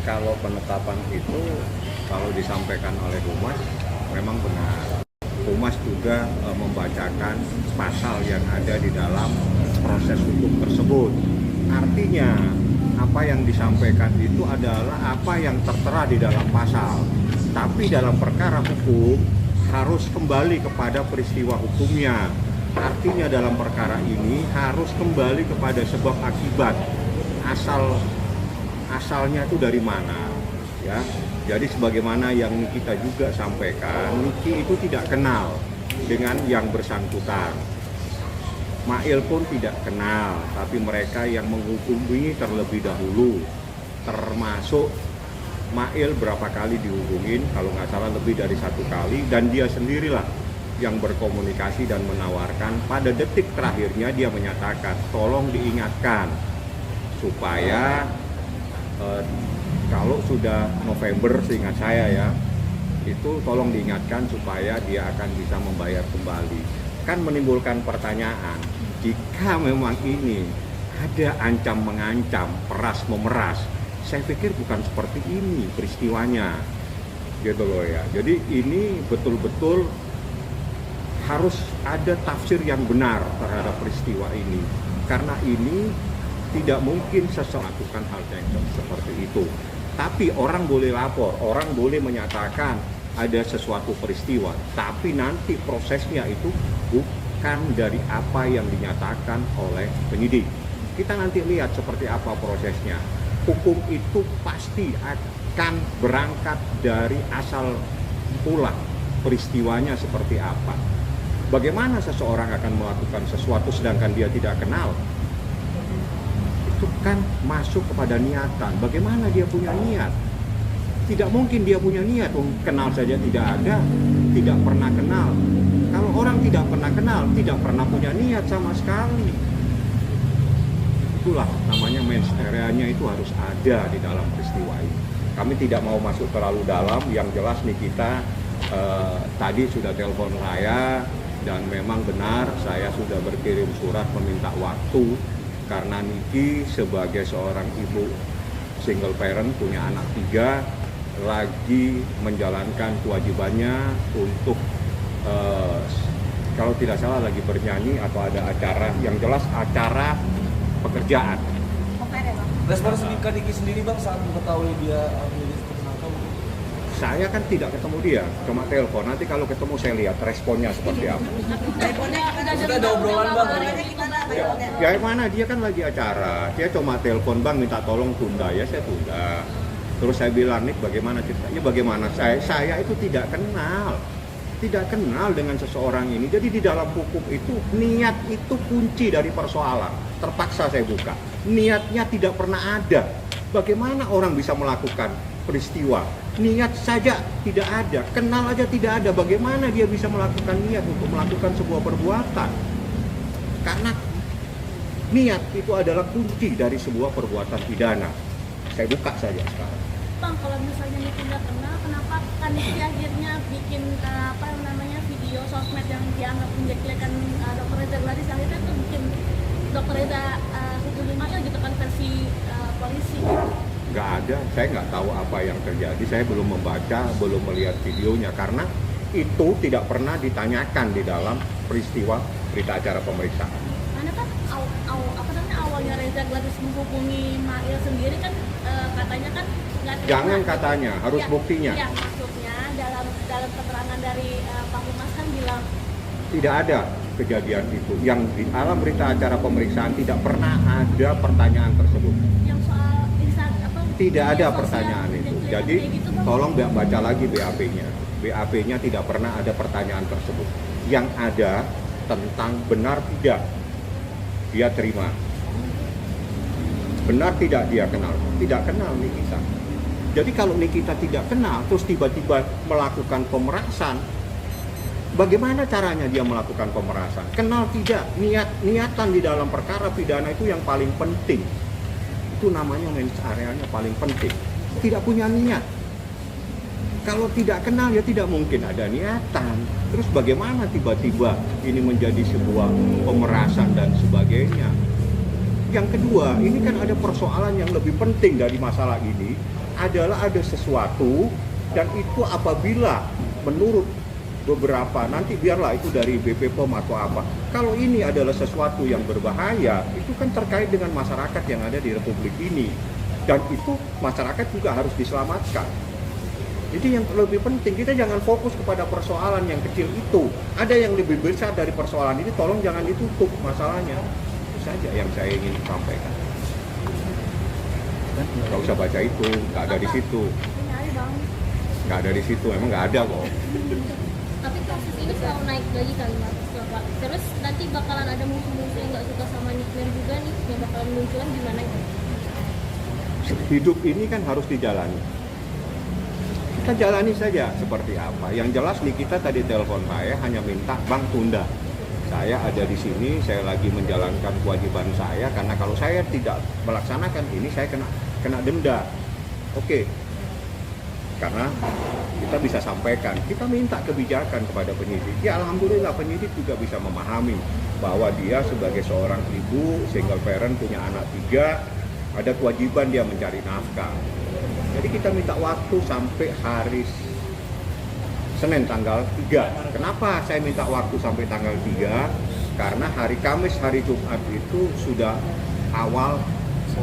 Kalau penetapan itu kalau disampaikan oleh Humas memang benar. Humas juga membacakan pasal yang ada di dalam proses hukum tersebut. Artinya apa yang disampaikan itu adalah apa yang tertera di dalam pasal. Tapi dalam perkara hukum harus kembali kepada peristiwa hukumnya. Artinya dalam perkara ini harus kembali kepada sebab akibat. Asalnya itu dari mana, ya. Jadi sebagaimana yang kita juga sampaikan, Niki itu tidak kenal dengan yang bersangkutan. Mail pun tidak kenal, tapi mereka yang menghubungi terlebih dahulu. Termasuk Mail berapa kali dihubungin, kalau nggak salah lebih dari 1 kali, dan dia sendirilah yang berkomunikasi dan menawarkan. Pada detik terakhirnya dia menyatakan, tolong diingatkan supaya kalau sudah November, seingat saya ya, itu tolong diingatkan supaya dia akan bisa membayar kembali. Kan menimbulkan pertanyaan, jika memang ini ada ancam mengancam, peras memeras, saya pikir bukan seperti ini peristiwanya, gitu loh ya. Jadi ini betul-betul harus ada tafsir yang benar terhadap peristiwa ini, karena ini tidak mungkin seseorang melakukan hal yang seperti itu. Tapi orang boleh lapor, orang boleh menyatakan ada sesuatu peristiwa, tapi nanti prosesnya itu bukan dari apa yang dinyatakan oleh penyidik. Kita nanti lihat seperti apa prosesnya. Hukum itu pasti akan berangkat dari asal mula peristiwanya seperti apa. Bagaimana seseorang akan melakukan sesuatu sedangkan dia tidak kenal? Itu kan masuk kepada niatan. Bagaimana dia punya niat? Tidak mungkin dia punya niat, kenal saja tidak ada, tidak pernah kenal. Kalau orang tidak pernah kenal, tidak pernah punya niat sama sekali. Itulah namanya mens area-nya itu harus ada di dalam peristiwa ini. Kami tidak mau masuk terlalu dalam, yang jelas nih kita tadi sudah telepon saya, dan memang benar saya sudah berkirim surat meminta waktu. Karena Niki sebagai seorang ibu single parent punya anak 3 lagi menjalankan kewajibannya untuk kalau tidak salah lagi bernyanyi atau ada acara, yang jelas acara pekerjaan. Respons Niki sendiri Bang saat mengetahui dia menjadi tersangka? Saya kan tidak ketemu dia, cuma telepon. Nanti kalau ketemu saya lihat responnya seperti apa. Sudah ada obrolan Bang? Ya mana dia kan lagi acara, dia cuma telepon, Bang minta tolong tunda, ya saya tunda. Terus saya bilang, Nik bagaimana ceritanya, bagaimana saya itu tidak kenal dengan seseorang ini. Jadi di dalam hukum itu niat itu kunci dari persoalan. Terpaksa saya buka, niatnya tidak pernah ada. Bagaimana orang bisa melakukan peristiwa? Niat saja tidak ada, kenal aja tidak ada. Bagaimana dia bisa melakukan niat untuk melakukan sebuah perbuatan? Karena niat itu adalah kunci dari sebuah perbuatan pidana. Saya buka saja sekarang. Bang, kalau misalnya Niki nggak kenal, kenapa kan Niki akhirnya bikin video sosmed yang dianggap menjelekkan Dr. Reza Gladys, yang itu tuh bikin Dr. Reza 155 gitu kan, versi polisi gitu. Nggak ada, saya nggak tahu apa yang terjadi. Saya belum membaca, belum melihat videonya, karena itu tidak pernah ditanyakan di dalam peristiwa berita acara pemeriksaan. Karena kan awalnya Reza Gladys menghubungi Mail sendiri kan, katanya kan nggak terima. Jangan katanya, harus ya, buktinya. Ya, maksudnya dalam keterangan dari Pak Humas kan bilang Tidak ada kejadian itu. Yang di alam berita acara pemeriksaan tidak pernah ada pertanyaan tersebut. yang soal Tidak ada sosial, pertanyaan itu. kayak Jadi gitu, Bang. tolong baca lagi BAP-nya. BAP-nya tidak pernah ada pertanyaan tersebut. Yang ada tentang benar tidak dia terima. Benar tidak dia kenal? Tidak kenal Nikita. Jadi kalau Nikita tidak kenal terus tiba-tiba melakukan pemerasan, bagaimana caranya dia melakukan pemerasan? Kenal tidak? Niatan di dalam perkara pidana itu yang paling penting. Itu namanya mens areanya paling penting. Tidak punya niat. Kalau tidak kenal ya tidak mungkin ada niatan. Terus bagaimana tiba-tiba ini menjadi sebuah pemerasan dan sebagainya? Yang kedua, ini kan ada persoalan yang lebih penting dari masalah ini, adalah ada sesuatu, dan itu apabila menurut beberapa, nanti biarlah itu dari BP POM atau apa, kalau ini adalah sesuatu yang berbahaya, itu kan terkait dengan masyarakat yang ada di Republik ini, dan itu masyarakat juga harus diselamatkan. Jadi yang lebih penting, kita jangan fokus kepada persoalan yang kecil itu. Ada yang lebih besar dari persoalan ini, tolong jangan ditutup masalahnya. Itu saja yang saya ingin sampaikan. Nggak usah baca itu, nggak ada di situ. Nyari bang. Nggak ada di situ, emang nggak ada kok. Tapi kasus ini selalu naik lagi kali Mas. Bapak. Terus nanti bakalan ada musuh-musuh yang nggak suka sama Nickler juga nih, yang bakalan munculan gimana ya? Hidup ini kan harus dijalani. Kita jalani saja seperti apa. Yang jelas nih, kita tadi telepon saya hanya minta, Bang, tunda. Saya ada di sini, saya lagi menjalankan kewajiban saya, karena kalau saya tidak melaksanakan ini, saya kena denda. Oke. Karena kita bisa sampaikan, kita minta kebijakan kepada penyidik. Ya alhamdulillah penyidik juga bisa memahami bahwa dia sebagai seorang ibu, single parent, punya anak 3, ada kewajiban dia mencari nafkah. Jadi kita minta waktu sampai hari Senin tanggal 3. Kenapa saya minta waktu sampai tanggal 3? Karena hari Kamis, hari Jumat itu sudah awal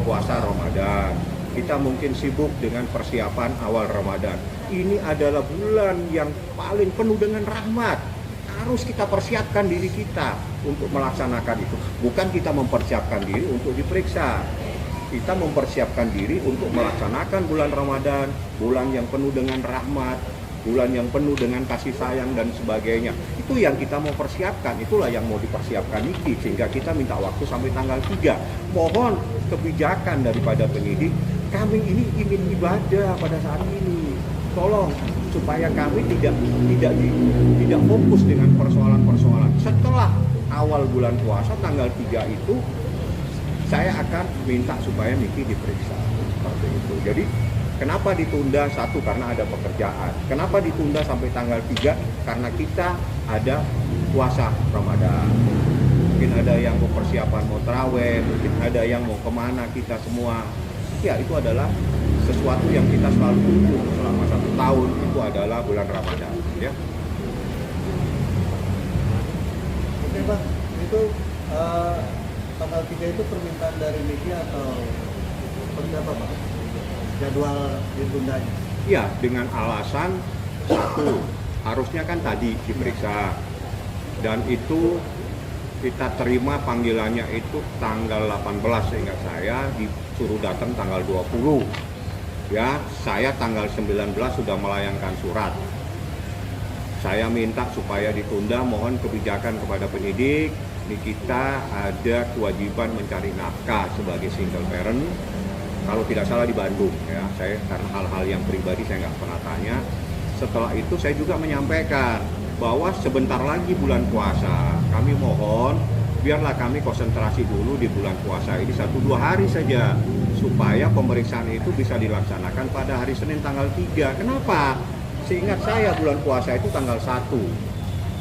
puasa Ramadan. Kita mungkin sibuk dengan persiapan awal Ramadan. Ini adalah bulan yang paling penuh dengan rahmat. Harus kita persiapkan diri kita untuk melaksanakan itu. Bukan kita mempersiapkan diri untuk diperiksa. Kita mempersiapkan diri untuk melaksanakan bulan Ramadan, bulan yang penuh dengan rahmat, bulan yang penuh dengan kasih sayang dan sebagainya. Itu yang kita mau persiapkan, itulah yang mau dipersiapkan ini, sehingga kita minta waktu sampai tanggal 3. Mohon kebijakan daripada penyidik, kami ini ingin ibadah pada saat ini. Tolong supaya kami tidak fokus dengan persoalan-persoalan. Setelah awal bulan puasa tanggal 3 itu saya akan minta supaya Niki diperiksa seperti itu. Jadi kenapa ditunda? Satu, karena ada pekerjaan. Kenapa ditunda sampai tanggal 3? Karena kita ada puasa Ramadan. Mungkin ada yang mau persiapan mau tarawih, mungkin ada yang mau kemana kita semua. Ya itu adalah sesuatu yang kita selalu tunggu selama 1 tahun, itu adalah bulan Ramadan. Ya. Oke Bang, itu tanggal 3 itu permintaan dari media atau seperti apa Pak? Jadwal ditundanya? Ya, dengan alasan satu, harusnya kan tadi diperiksa, dan itu kita terima panggilannya itu tanggal 18, seingat saya disuruh datang tanggal 20. Ya, saya tanggal 19 sudah melayangkan surat. Saya minta supaya ditunda, mohon kebijakan kepada penyidik. Kita ada kewajiban mencari nafkah sebagai single parent. Kalau tidak salah di Bandung, ya. Saya karena hal-hal yang pribadi saya nggak pernah tanya. Setelah itu saya juga menyampaikan bahwa sebentar lagi bulan puasa. Kami mohon biarlah kami konsentrasi dulu di bulan puasa ini 1-2 hari saja, supaya pemeriksaan itu bisa dilaksanakan pada hari Senin tanggal 3. Kenapa? Seingat saya bulan puasa itu tanggal 1.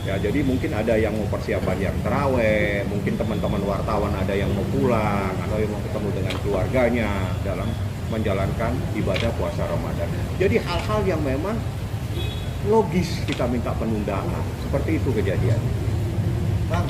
Ya, jadi mungkin ada yang mau persiapan yang taraweh, mungkin teman-teman wartawan ada yang mau pulang, atau yang mau ketemu dengan keluarganya dalam menjalankan ibadah puasa Ramadan. Jadi hal-hal yang memang logis kita minta penundaan, seperti itu kejadiannya. Bang,